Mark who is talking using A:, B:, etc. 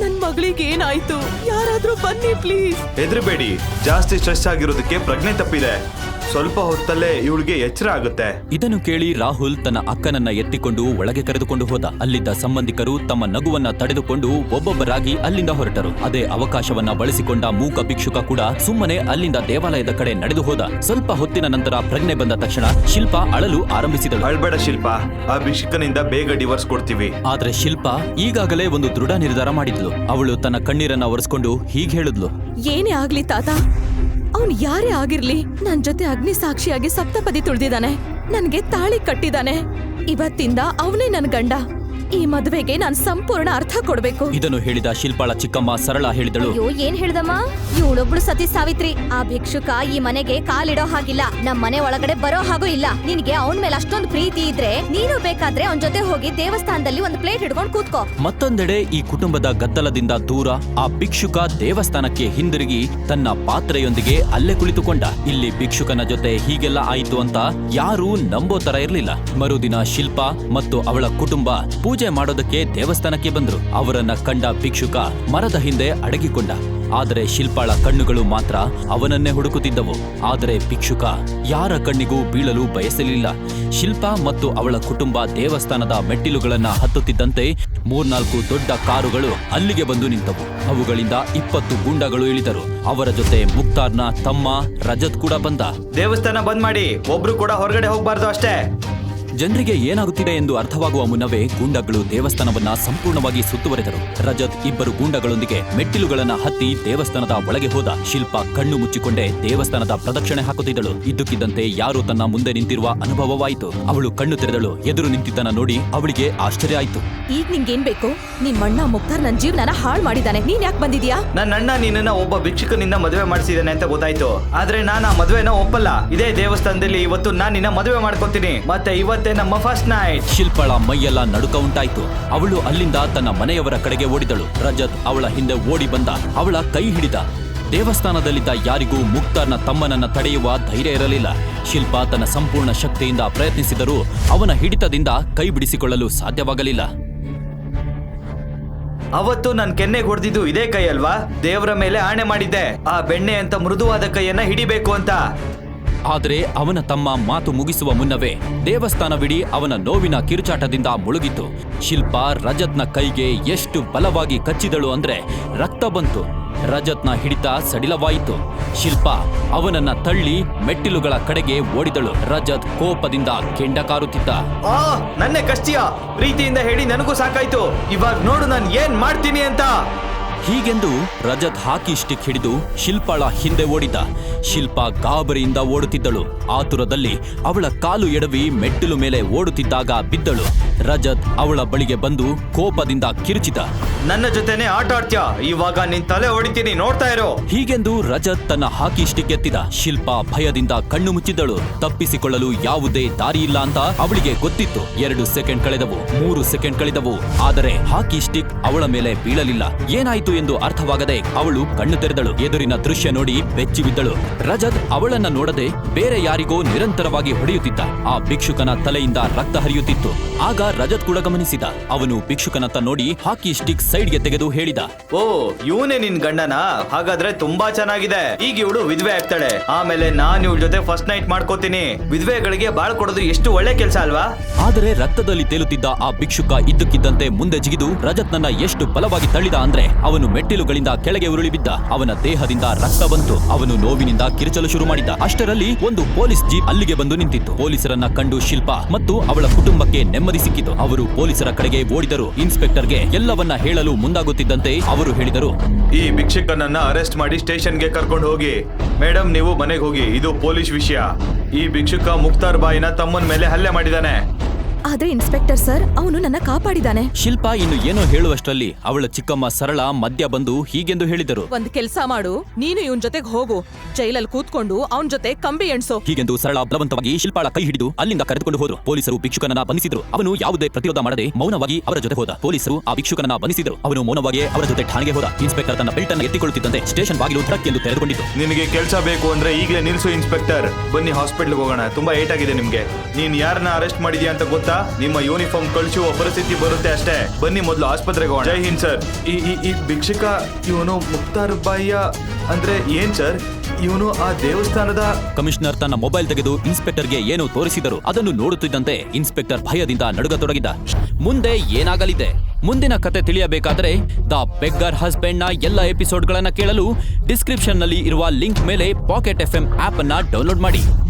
A: ನನ್ ಮಗಳಿಗೆ ಏನಾಯ್ತು? ಯಾರಾದ್ರೂ ಬನ್ನಿ ಪ್ಲೀಸ್.
B: ಹೆದರಬೇಡಿ, ಜಾಸ್ತಿ ಸ್ಟ್ರೆಸ್ ಆಗಿರೋದಕ್ಕೆ ಪ್ರಜ್ಞೆ ತಪ್ಪಿದೆ. ಸ್ವಲ್ಪ ಹೊತ್ತಲ್ಲೇ ಇವಳಿಗೆ ಎಚ್ಚರ ಆಗುತ್ತೆ.
C: ಇದನ್ನು ಕೇಳಿ ರಾಹುಲ್ ತನ್ನ ಅಕ್ಕನನ್ನ ಎತ್ತಿಕೊಂಡು ಒಳಗೆ ಕರೆದುಕೊಂಡು ಹೋದ. ಅಲ್ಲಿದ್ದ ಸಂಬಂಧಿಕರು ತಮ್ಮ ನಗುವನ್ನ ತಡೆದುಕೊಂಡು ಒಬ್ಬೊಬ್ಬರಾಗಿ ಅಲ್ಲಿಂದ ಹೊರಟರು. ಅದೇ ಅವಕಾಶವನ್ನ ಬಳಸಿಕೊಂಡ ಮೂಕ ಭಿಕ್ಷುಕ ಕೂಡ ಸುಮ್ಮನೆ ಅಲ್ಲಿಂದ ದೇವಾಲಯದ ಕಡೆ ನಡೆದು ಹೋದ. ಸ್ವಲ್ಪ ಹೊತ್ತಿನ ನಂತರ ಪ್ರಜ್ಞೆ ಬಂದ ತಕ್ಷಣ ಶಿಲ್ಪಾ ಅಳಲು ಆರಂಭಿಸಿದಳು.
B: ಅಳ್ಬೇಡ ಶಿಲ್ಪ, ಆ ಭಿಕ್ಷುಕನಿಂದ ಬೇಗ ಡಿವೋರ್ಸ್ ಕೊಡ್ತೀವಿ.
C: ಆದ್ರೆ ಶಿಲ್ಪಾ ಈಗಾಗಲೇ ಒಂದು ದೃಢ ನಿರ್ಧಾರ ಮಾಡಿದ್ಲು. ಅವಳು ತನ್ನ ಕಣ್ಣೀರನ್ನ ಒರೆಸ್ಕೊಂಡು ಹೀಗೆ ಹೇಳಿದ್ಲು,
A: ಏನೇ ಆಗ್ಲಿ ತಾತ, ಅವನ್ ಯಾರೇ ಆಗಿರ್ಲಿ ನನ್ ಜೊತೆ ಅಗ್ನಿ ಸಾಕ್ಷಿಯಾಗಿ ಸಪ್ತಪದಿ ತುಳಿದಿದ್ದಾನೆ, ನನ್ಗೆ ತಾಳಿ ಕಟ್ಟಿದಾನೆ. ಇವತ್ತಿಂದ ಅವನೇ ನನ್ ಗಂಡ. ಈ ಮದುವೆಗೆ ನಾನ್ ಸಂಪೂರ್ಣ ಅರ್ಥ ಕೊಡ್ಬೇಕು.
C: ಇದನ್ನು ಹೇಳಿದ ಶಿಲ್ಪಾಳ ಚಿಕ್ಕಮ್ಮ ಸರಳ ಹೇಳಿದಳು,
D: ಅಯ್ಯೋ ಏನ್ ಹೇಳ್ದಮ್ಮ, ಇವಳೊಬ್ಳು ಸತಿ ಸಾವಿತ್ರಿ. ಆ ಭಿಕ್ಷುಕ ಈ ಮನೆಗೆ ಕಾಲಿಡೋ ಹಾಗಿಲ್ಲ, ನಮ್ ಮನೆ ಒಳಗಡೆ ಬರೋ ಹಾಗೂ ಇಲ್ಲ. ನಿನ್ಗೆ ಅವನ್ ಮೇಲೆ ಅಷ್ಟೊಂದು ಪ್ರೀತಿ ಇದ್ರೆ ನೀನು ಬೇಕಾದ್ರೆ ಅವನ್ ಜೊತೆ ಹೋಗಿ ದೇವಸ್ಥಾನದಲ್ಲಿ ಒಂದು ಪ್ಲೇಟ್ ಹಿಡ್ಕೊಂಡು ಕೂತ್ಕೋ.
C: ಮತ್ತೊಂದೆಡೆ ಈ ಕುಟುಂಬದ ಗದ್ದಲದಿಂದ ದೂರ ಆ ಭಿಕ್ಷುಕ ದೇವಸ್ಥಾನಕ್ಕೆ ಹಿಂದಿರುಗಿ ತನ್ನ ಪಾತ್ರೆಯೊಂದಿಗೆ ಅಲ್ಲೇ ಕುಳಿತುಕೊಂಡ. ಇಲ್ಲಿ ಭಿಕ್ಷುಕನ ಜೊತೆ ಹೀಗೆಲ್ಲ ಆಯಿತು ಅಂತ ಯಾರೂ ನಂಬೋ ತರ ಇರ್ಲಿಲ್ಲ. ಮರುದಿನ ಶಿಲ್ಪಾ ಮತ್ತು ಅವಳ ಕುಟುಂಬ ಪೂಜೆ ಮಾಡೋದಕ್ಕೆ ದೇವಸ್ಥಾನಕ್ಕೆ ಬಂದ್ರು. ಅವರನ್ನ ಕಂಡ ಭಿಕ್ಷುಕ ಮರದ ಹಿಂದೆ ಅಡಗಿಕೊಂಡ. ಆದರೆ ಶಿಲ್ಪಾಳ ಕಣ್ಣುಗಳು ಮಾತ್ರ ಅವನನ್ನೇ ಹುಡುಕುತ್ತಿದ್ದವು. ಆದರೆ ಭಿಕ್ಷುಕ ಯಾರ ಕಣ್ಣಿಗೂ ಬೀಳಲು ಬಯಸಲಿಲ್ಲ. ಶಿಲ್ಪಾ ಮತ್ತು ಅವಳ ಕುಟುಂಬ ದೇವಸ್ಥಾನದ ಮೆಟ್ಟಿಲುಗಳನ್ನ ಹತ್ತುತ್ತಿದ್ದಂತೆ 3-4 ದೊಡ್ಡ ಕಾರುಗಳು ಅಲ್ಲಿಗೆ ಬಂದು ನಿಂತವು. ಅವುಗಳಿಂದ 20 ಗೂಂಡಗಳು ಇಳಿದರು. ಅವರ ಜೊತೆ ಮುಕ್ತಾರ್ನ ತಮ್ಮ ರಜತ್ ಕೂಡ ಬಂದ.
B: ದೇವಸ್ಥಾನ ಬಂದ್ ಮಾಡಿ, ಒಬ್ರು ಕೂಡ ಹೊರಗಡೆ ಹೋಗ್ಬಾರ್ದು ಅಷ್ಟೇ.
C: ಜನರಿಗೆ ಏನಾಗುತ್ತಿದೆ ಎಂದು ಅರ್ಥವಾಗುವ ಮುನ್ನವೇ ಗೂಂಡಗಳು ದೇವಸ್ಥಾನವನ್ನ ಸಂಪೂರ್ಣವಾಗಿ ಸುತ್ತುವರೆದರು. ರಜತ್ 2 ಗೂಂಡಗಳೊಂದಿಗೆ ಮೆಟ್ಟಿಲುಗಳನ್ನ ಹತ್ತಿ ದೇವಸ್ಥಾನದ ಒಳಗೆ ಹೋದ. ಶಿಲ್ಪ ಕಣ್ಣು ಮುಚ್ಚಿಕೊಂಡೇ ದೇವಸ್ಥಾನದ ಪ್ರದಕ್ಷಿಣೆ ಹಾಕುತ್ತಿದ್ದಳು. ಇದ್ದಕ್ಕಿದ್ದಂತೆ ಯಾರೋ ತನ್ನ ಮುಂದೆ ನಿಂತಿರುವ ಅನುಭವವಾಯಿತು. ಅವಳು ಕಣ್ಣು ತೆರೆದಳು. ಎದುರು ನಿಂತಿದ್ದನ್ನ ನೋಡಿ ಅವಳಿಗೆ ಆಶ್ಚರ್ಯ ಆಯ್ತು.
A: ಈಗ ನಿಂಗೇನ್ ಬೇಕು? ನಿಮ್ಮಣ್ಣ ಮುಕ್ತಾರ್ ನನ್ ಜೀವನನ ಹಾಳು ಮಾಡಿದಾನೆ. ನೀನ್ ಯಾಕೆ ಬಂದಿದ್ಯಾ?
B: ನನ್ನ ಅಣ್ಣ ನಿನ್ನ ಒಬ್ಬ ಭಿಕ್ಷುಕನಿಂದ ಮದುವೆ ಮಾಡಿಸಿದಾನೆ ಅಂತ ಗೊತ್ತಾಯ್ತು. ಆದ್ರೆ ನಾನು ಆ ಮದುವೆನ ಒಪ್ಪಲ್ಲ. ಇದೇ ದೇವಸ್ಥಾನದಲ್ಲಿ ಇವತ್ತು ನಾನು ನಿನ್ನ ಮದುವೆ ಮಾಡ್ಕೊತೀನಿ. ಮತ್ತೆ ಇವತ್ತೇ ನಮ್ಮ ಫಸ್ಟ್ ನೈಟ್.
C: ಶಿಲ್ಪಳ ಮೈಯೆಲ್ಲ ನಡುಕ ಉಂಟಾಯ್ತು. ಅವಳು ಅಲ್ಲಿಂದ ತನ್ನ ಮನೆಯವರ ಕಡೆಗೆ ಓಡಿದಳು. ರಜತ್ ಅವಳ ಹಿಂದೆ ಓಡಿ ಬಂದ. ಅವಳ ಕೈ ಹಿಡಿದ. ದೇವಸ್ಥಾನದಲ್ಲಿದ್ದ ಯಾರಿಗೂ ಮುಕ್ತಾರ್ನ ತಮ್ಮನನ್ನ ತಡೆಯುವ ಧೈರ್ಯ ಇರಲಿಲ್ಲ. ಶಿಲ್ಪಾ ತನ್ನ ಸಂಪೂರ್ಣ ಶಕ್ತಿಯಿಂದ ಪ್ರಯತ್ನಿಸಿದರೂ ಅವನ ಹಿಡಿತದಿಂದ ಕೈ ಬಿಡಿಸಿಕೊಳ್ಳಲು ಸಾಧ್ಯವಾಗಲಿಲ್ಲ.
B: ಅವತ್ತು ನನ್ ಕೆನ್ನೆಗೆ ಹೊಡೆದಿದ್ದು ಇದೇ ಕೈ ಅಲ್ವಾ? ದೇವರ ಮೇಲೆ ಆಣೆ ಮಾಡಿದ್ದೆ, ಆ ಬೆಣ್ಣೆ ಅಂತ ಮೃದುವಾದ ಕೈಯನ್ನ ಹಿಡಿಬೇಕು ಅಂತ.
C: ಆದರೆ ಅವನ ತಮ್ಮ ಮಾತು ಮುಗಿಸುವ ಮುನ್ನವೇ ದೇವಸ್ಥಾನವಿಡೀ ಅವನ ನೋವಿನ ಕಿರುಚಾಟದಿಂದ ಮುಳುಗಿತು. ಶಿಲ್ಪಾ ರಜತ್ನ ಕೈಗೆ ಎಷ್ಟು ಬಲವಾಗಿ ಕಚ್ಚಿದಳು ಅಂದ್ರೆ ರಕ್ತ ಬಂತು. ರಜತ್ನ ಹಿಡಿತ ಸಡಿಲವಾಯಿತು. ಶಿಲ್ಪಾ ಅವನನ್ನ ತಳ್ಳಿ ಮೆಟ್ಟಿಲುಗಳ ಕಡೆಗೆ ಓಡಿದಳು. ರಜತ್ ಕೋಪದಿಂದ ಕೆಂಡ ಕಾರುತ್ತಿದ್ದ.
B: ನನ್ನೇ ಕಷ್ಟಿಯ ಪ್ರೀತಿಯಿಂದ ಹೇಳಿ ನನಗೂ ಸಾಕಾಯ್ತು. ಇವಾಗ ನೋಡು ನಾನು ಏನ್ ಮಾಡ್ತೀನಿ ಅಂತ.
C: ಹೀಗೆಂದು ರಜತ್ ಹಾಕಿ ಸ್ಟಿಕ್ ಹಿಡಿದು ಶಿಲ್ಪಾಳ ಹಿಂದೆ ಓಡಿದ. ಶಿಲ್ಪಾ ಗಾಬರಿಯಿಂದ ಓಡುತ್ತಿದ್ದಳು. ಆತುರದಲ್ಲಿ ಅವಳ ಕಾಲು ಎಡವಿ ಮೆಟ್ಟಿಲು ಮೇಲೆ ಓಡುತ್ತಿದ್ದಾಗ ಬಿದ್ದಳು. ರಜತ್ ಅವಳ ಬಳಿಗೆ ಬಂದು ಕೋಪದಿಂದ ಕಿರುಚಿದ.
B: ನನ್ನ ಜೊತೆನೆ ಆಟ ಆಡ್ತ್ಯಾ? ಇವಾಗ ನಿನ್ ತಲೆ ಹೊಡಿತೀನಿ, ನೋಡ್ತಾ ಇರೋ.
C: ಹೀಗೆಂದು ರಜತ್ ತನ್ನ ಹಾಕಿ ಸ್ಟಿಕ್ ಎತ್ತಿದ. ಶಿಲ್ಪಾ ಭಯದಿಂದ ಕಣ್ಣು ಮುಚ್ಚಿದ್ದಳು. ತಪ್ಪಿಸಿಕೊಳ್ಳಲು ಯಾವುದೇ ದಾರಿಯಿಲ್ಲ ಅಂತ ಅವಳಿಗೆ ಗೊತ್ತಿತ್ತು. 2 ಸೆಕೆಂಡ್ ಕಳೆದವು, 3 ಸೆಕೆಂಡ್ ಕಳೆದವು. ಆದರೆ ಹಾಕಿ ಸ್ಟಿಕ್ ಅವಳ ಮೇಲೆ ಬೀಳಲಿಲ್ಲ. ಏನಾಯ್ತು ಎಂದು ಅರ್ಥವಾಗದೆ ಅವಳು ಕಣ್ಣು ತೆರೆದಳು. ಎದುರಿನ ದೃಶ್ಯ ನೋಡಿ ಬೆಚ್ಚಿ ಬಿದ್ದಳು. ರಜತ್ ಅವಳನ್ನ ನೋಡದೆ ಬೇರೆ ಯಾರಿಗೋ ನಿರಂತರವಾಗಿ ಹೊಡೆಯುತ್ತಿದ್ದ. ಆ ಭಿಕ್ಷುಕನ ತಲೆಯಿಂದ ರಕ್ತ ಹರಿಯುತ್ತಿತ್ತು. ಆಗ ರಜತ್ ಕೂಡ ಗಮನಿಸಿದ. ಅವನು ಭಿಕ್ಷುಕನತ್ತ ನೋಡಿ ಹಾಕಿ ಸ್ಟಿಕ್ ಸೈಡ್ಗೆ ತೆಗೆದು ಹೇಳಿದ,
B: ಓ ಇವನೇ ನಿನ್ ಗಂಡನ? ಹಾಗಾದ್ರೆ ತುಂಬಾ ಚೆನ್ನಾಗಿದೆ. ಈಗ ಇವಳು ವಿಧವೆ ಆಗ್ತಾಳೆ. ಆಮೇಲೆ ನಾನು ಇವಳ ಜೊತೆ ಫಸ್ಟ್ ನೈಟ್ ಮಾಡ್ಕೋತೀನಿ. ವಿಧವೆಗಳಿಗೆ ಬಾಳ್ ಕೊಡೋದು ಎಷ್ಟು ಒಳ್ಳೆ ಕೆಲಸ ಅಲ್ವಾ?
C: ಆದರೆ ರಕ್ತದಲ್ಲಿ ತೇಲುತ್ತಿದ್ದ ಆ ಭಿಕ್ಷುಕ ಇದ್ದಕ್ಕಿದ್ದಂತೆ ಮುಂದೆ ಜಿಗಿದು ರಜತ್ನನ್ನ ಎಷ್ಟು ಬಲವಾಗಿ ತಳ್ಳಿದ ಅಂದ್ರೆ ಅವನು ಮೆಟ್ಟಿಲುಗಳಿಂದ ಕೆಳಗೆ ಉರುಳಿ ಬಿದ್ದ. ಅವನ ದೇಹದಿಂದ ರಕ್ತ ಬಂತು. ಅವನು ನೋವಿನಿಂದ ಕಿರುಚಲು ಶುರು ಮಾಡಿದ. ಅಷ್ಟರಲ್ಲಿ ಒಂದು ಪೊಲೀಸ್ ಜೀಪ್ ಅಲ್ಲಿಗೆ ಬಂದು ನಿಂತಿತ್ತು. ಪೊಲೀಸರನ್ನ ಕಂಡು ಶಿಲ್ಪಾ ಮತ್ತು ಅವಳ ಕುಟುಂಬಕ್ಕೆ ನೆಮ್ಮದಿ ಸಿಕ್ಕಿತು. ಅವರು ಪೊಲೀಸರ ಕಡೆಗೆ ಓಡಿದರು. ಇನ್ಸ್ಪೆಕ್ಟರ್ಗೆ ಎಲ್ಲವನ್ನ ಹೇಳಲು ಮುಂದಾಗುತ್ತಿದ್ದಂತೆ ಅವರು ಹೇಳಿದರು,
B: ಈ ಭಿಕ್ಷುಕನನ್ನ ಅರೆಸ್ಟ್ ಮಾಡಿ ಸ್ಟೇಷನ್ಗೆ ಕರ್ಕೊಂಡು ಹೋಗಿ. ಮೇಡಮ್ ನೀವು ಮನೆಗೆ ಹೋಗಿ, ಇದು ಪೊಲೀಸ್ ವಿಷಯ. ಈ ಭಿಕ್ಷುಕ ಮುಕ್ತಾರ್ ಬಾಯಿನ ತಮ್ಮನ ಮೇಲೆ ಹಲ್ಲೆ ಮಾಡಿದಾನೆ.
A: ಆದ್ರೆ ಇನ್ಸ್ಪೆಕ್ಟರ್ ಸರ್, ಅವನು ನನ್ನ ಕಾಪಾಡಿದಾನೆ.
C: ಶಿಲ್ಪಾ ಇನ್ನು ಏನೋ ಹೇಳುವಷ್ಟರಲ್ಲಿ ಅವಳ ಚಿಕ್ಕಮ್ಮ ಸರಳ ಮಧ್ಯ ಬಂದು ಹೀಗೆಂದು ಹೇಳಿದರು,
A: ಒಂದ್ ಕೆಲ್ಸ ಮಾಡು, ನೀನು ಇವನ್ ಜೊತೆಗೆ ಹೋಗು. ಜೈಲಲ್ಲಿ ಕೂತ್ಕೊಂಡು ಅವನ್ ಜೊತೆ ಕಂಬಿ ಎಣ್ಸೋ.
C: ಹೀಗೆಂದು ಸರಳ ಬಲವಂತವಾಗಿ ಶಿಲ್ಪಾಳ ಕೈ ಹಿಡಿದು ಅಲ್ಲಿಂದ ಕರೆದುಕೊಂಡು ಹೋದರು. ಪೊಲೀಸರು ಭಿಕ್ಷುಕನನ್ನ ಬಂಧಿಸಿದ್ರು. ಅವನು ಯಾವುದೇ ಪ್ರತಿರೋಧ ಮಾಡದೆ ಮೌನವಾಗಿ ಅವರ ಜೊತೆ ಹೋದ. ಪೊಲೀಸರು ಆ ಭಿಕ್ಷುಕನನ್ನ ಬಂಧಿಸಿದ್ರು. ಅವನು ಮೌನವಾಗಿ ಅವರ ಜೊತೆ ಠಾಣೆಗೆ ಹೋದ. ಇನ್ಸ್ಪೆಕ್ಟರ್ ತನ್ನ ಬೆಲ್ಟ್ ಅನ್ನು ಎತ್ತಿಕೊಳ್ಳುತ್ತಿದ್ದಂತೆ ಸ್ಟೇಷನ್ ಬಾಗಿಲು ಧಡಕ್ ಎಂದು ತೆರೆದುಕೊಂಡಿತು.
B: ನಿನಗೆ ಕೆಲಸ ಬೇಕು ಅಂದ್ರೆ ಈಗಲೇ ನಿಲ್ಸು ಇನ್ಸ್ಪೆಕ್ಟರ್. ಬನ್ನಿ ಹಾಸ್ಪಿಟಲ್ ಹೋಗೋಣ. ತುಂಬಾ ಏಟ್ ಆಗಿದೆ ನಿಮ್ಗೆ. ನೀನ್ ಯಾರನ್ನ ಅರೆಸ್ಟ್ ಮಾಡಿದ್ಯಾ ಅಂತ ಗೊತ್ತಾ? ನಿಮ್ಮ ಯೂನಿಫಾರ್ಮ್ ಕಳಿಸುವ ಪರಿಸ್ಥಿತಿ ಬರುತ್ತೆ ಅಷ್ಟೇ. ಬನ್ನಿ ಮೊದಲು ಆಸ್ಪತ್ರೆಗೆ ಹೋಗೋಣ. ಜೈ ಹಿಂದ್ ಸರ್. ಈ ಭಿಕ್ಷುಕ ಇವನು ಮುಕ್ತಾರ್ ಬಾಯ್ಯ ಅಂದ್ರೆ ಏನ್ ಸರ್? ಇವನು ಆ ದೇವಸ್ಥಾನದ
C: ಕಮಿಷನರ್ ತನ್ನ ಮೊಬೈಲ್ ತೆಗೆದು ಇನ್ಸ್ಪೆಕ್ಟರ್ಗೆ ಏನು ತೋರಿಸಿದರು. ಅದನ್ನು ನೋಡುತ್ತಿದ್ದಂತೆ ಇನ್ಸ್ಪೆಕ್ಟರ್ ಭಯದಿಂದ ನಡುಗತೊಡಗಿದ್ದ. ಮುಂದೆ ಏನಾಗಲಿದೆ? ಮುಂದಿನ ಕತೆ ತಿಳಿಯಬೇಕಾದರೆ ದ ಬೆಗ್ಗರ್ ಹಸ್ಬೆಂಡ್ ನ ಎಲ್ಲ ಎಪಿಸೋಡ್ಗಳನ್ನ ಕೇಳಲು ಡಿಸ್ಕ್ರಿಪ್ಷನ್ ನಲ್ಲಿ ಇರುವ ಲಿಂಕ್ ಮೇಲೆ ಪಾಕೆಟ್ FM ಆಪ್ ಅನ್ನ ಡೌನ್ಲೋಡ್ ಮಾಡಿ.